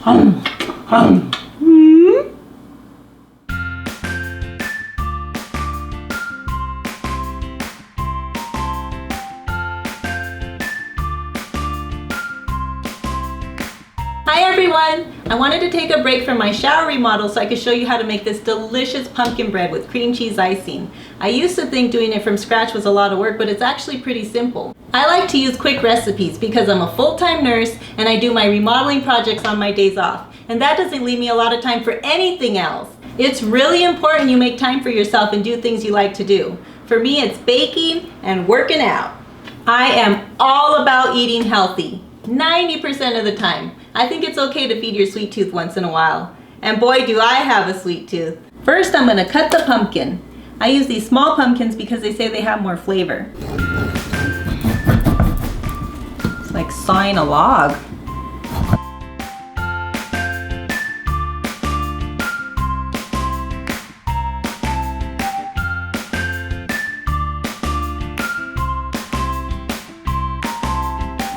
Hi everyone! I wanted to take a break from my shower remodel so I could show you how to make this delicious pumpkin bread with cream cheese icing. I used to think doing it from scratch was a lot of work, but it's actually pretty simple. I like to use quick recipes because I'm a full-time nurse and I do my remodeling projects on my days off. And that doesn't leave me a lot of time for anything else. It's really important you make time for yourself and do things you like to do. For me, it's baking and working out. I am all about eating healthy, 90% of the time. I think it's okay to feed your sweet tooth once in a while. And boy, do I have a sweet tooth. First, I'm gonna cut the pumpkin. I use these small pumpkins because they say they have more flavor. It's like sawing a log.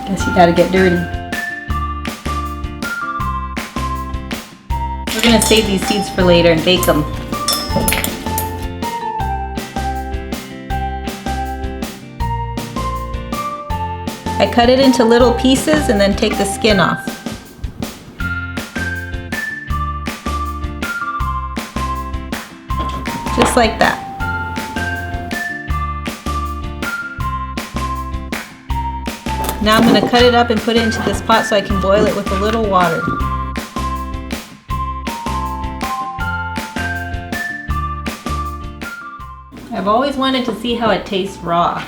Guess you gotta get dirty. We're gonna save these seeds for later and bake them. I cut it into little pieces and then take the skin off. Just like that. Now I'm going to cut it up and put it into this pot so I can boil it with a little water. I've always wanted to see how it tastes raw.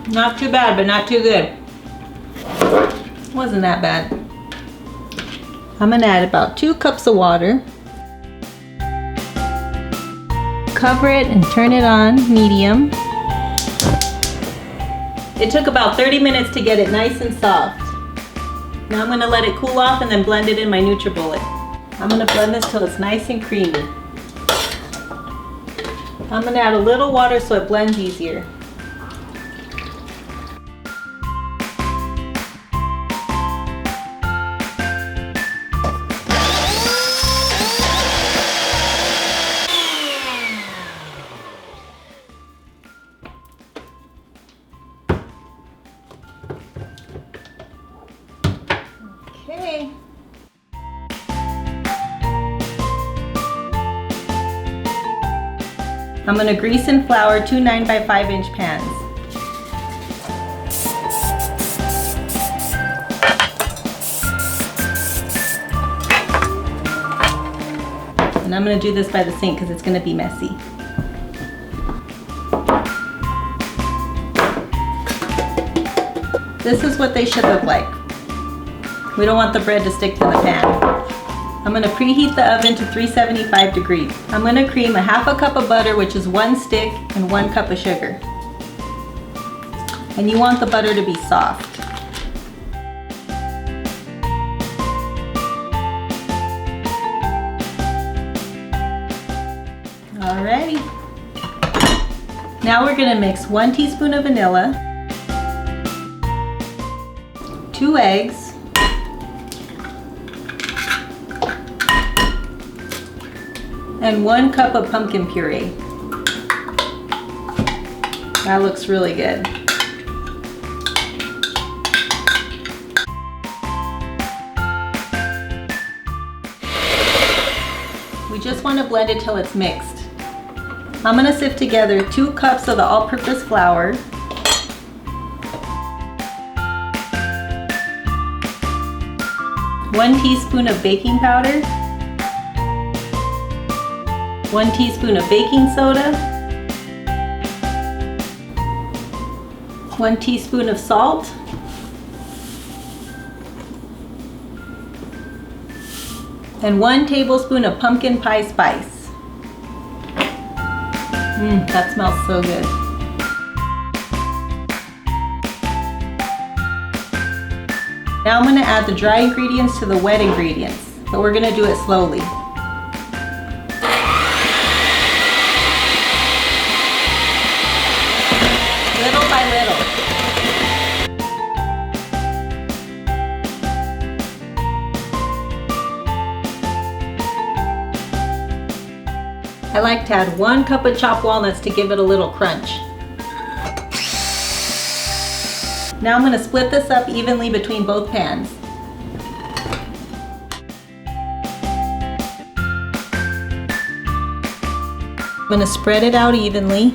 Not too bad, but not too good. Wasn't that bad. I'm going to add about 2 cups of water. Cover it and turn it on medium. It took about 30 minutes to get it nice and soft. Now I'm going to let it cool off and then blend it in my NutriBullet. I'm going to blend this till it's nice and creamy. I'm going to add a little water so it blends easier. Okay. I'm going to grease and flour 2 9x5" pans. And I'm going to do this by the sink because it's going to be messy. This is what they should look like. We don't want the bread to stick to the pan. I'm going to preheat the oven to 375 degrees. I'm going to cream a 1/2 cup of butter, which is 1 stick, and 1 cup of sugar. And you want the butter to be soft. Alrighty. Now we're going to mix 1 teaspoon of vanilla, 2 eggs, and 1 cup of pumpkin puree. That looks really good. We just want to blend it till it's mixed. I'm going to sift together 2 cups of the all-purpose flour, 1 teaspoon of baking powder, 1 teaspoon of baking soda, 1 teaspoon of salt, and 1 tablespoon of pumpkin pie spice. That smells so good. Now I'm going to add the dry ingredients to the wet ingredients, but we're going to do it slowly. by little. I like to add 1 cup of chopped walnuts to give it a little crunch. Now I'm going to split this up evenly between both pans. I'm going to spread it out evenly.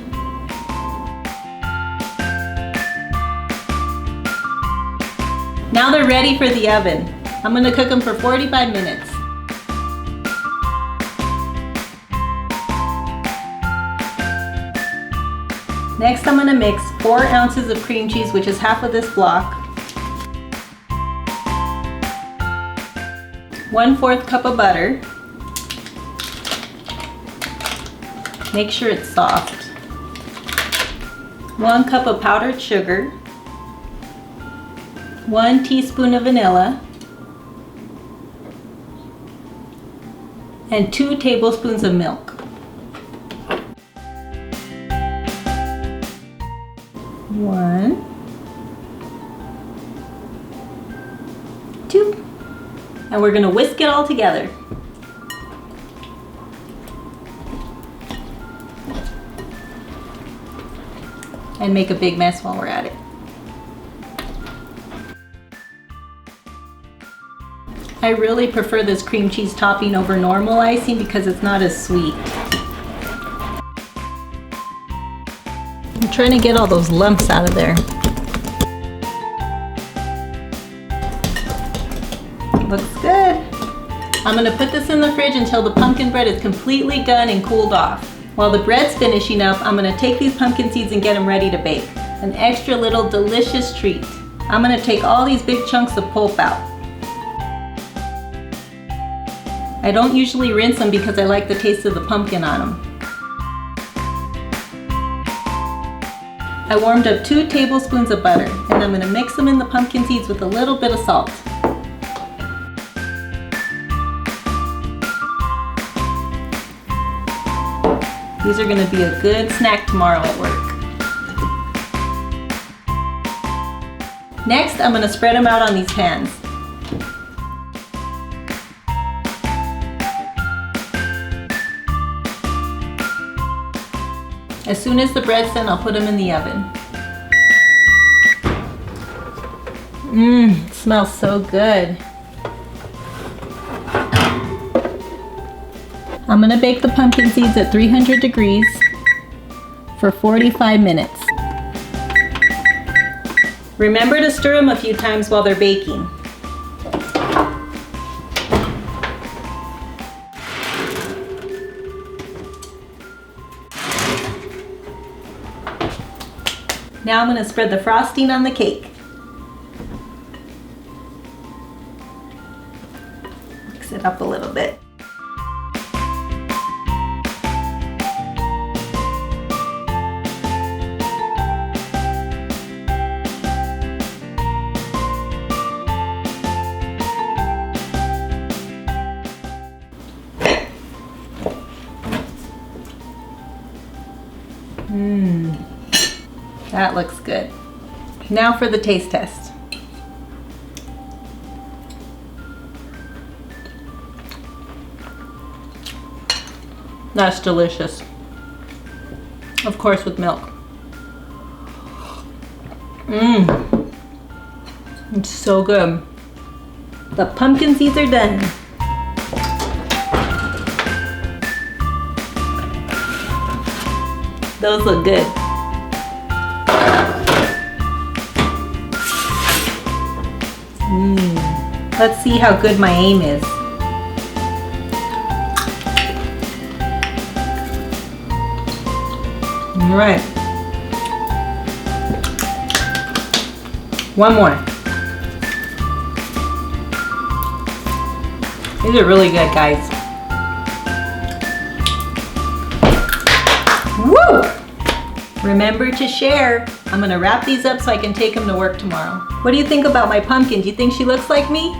Now they're ready for the oven. I'm going to cook them for 45 minutes. Next, I'm going to mix 4 ounces of cream cheese, which is half of this block, 1/4 cup of butter. Make sure it's soft. 1 cup of powdered sugar, 1 teaspoon of vanilla, and 2 tablespoons of milk. 1, 2, and we're going to whisk it all together. And make a big mess while we're at it. I really prefer this cream cheese topping over normal icing because it's not as sweet. I'm trying to get all those lumps out of there. Looks good. I'm going to put this in the fridge until the pumpkin bread is completely done and cooled off. While the bread's finishing up, I'm going to take these pumpkin seeds and get them ready to bake. An extra little delicious treat. I'm going to take all these big chunks of pulp out. I don't usually rinse them because I like the taste of the pumpkin on them. I warmed up 2 tablespoons of butter, and I'm going to mix them in the pumpkin seeds with a little bit of salt. These are going to be a good snack tomorrow at work. Next, I'm going to spread them out on these pans. As soon as the bread's done, I'll put them in the oven. It smells so good. I'm going to bake the pumpkin seeds at 300 degrees for 45 minutes. Remember to stir them a few times while they're baking. Now I'm going to spread the frosting on the cake. Mix it up a little bit. That looks good. Now for the taste test. That's delicious. Of course with milk. It's so good. The pumpkin seeds are done. Those look good. Let's see how good my aim is. All right. One more. These are really good, guys. Woo! Remember to share. I'm gonna wrap these up so I can take them to work tomorrow. What do you think about my pumpkin? Do you think she looks like me?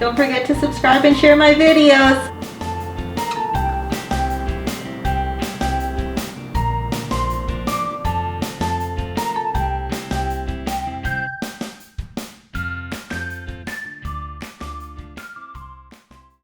Don't forget to subscribe and share my videos.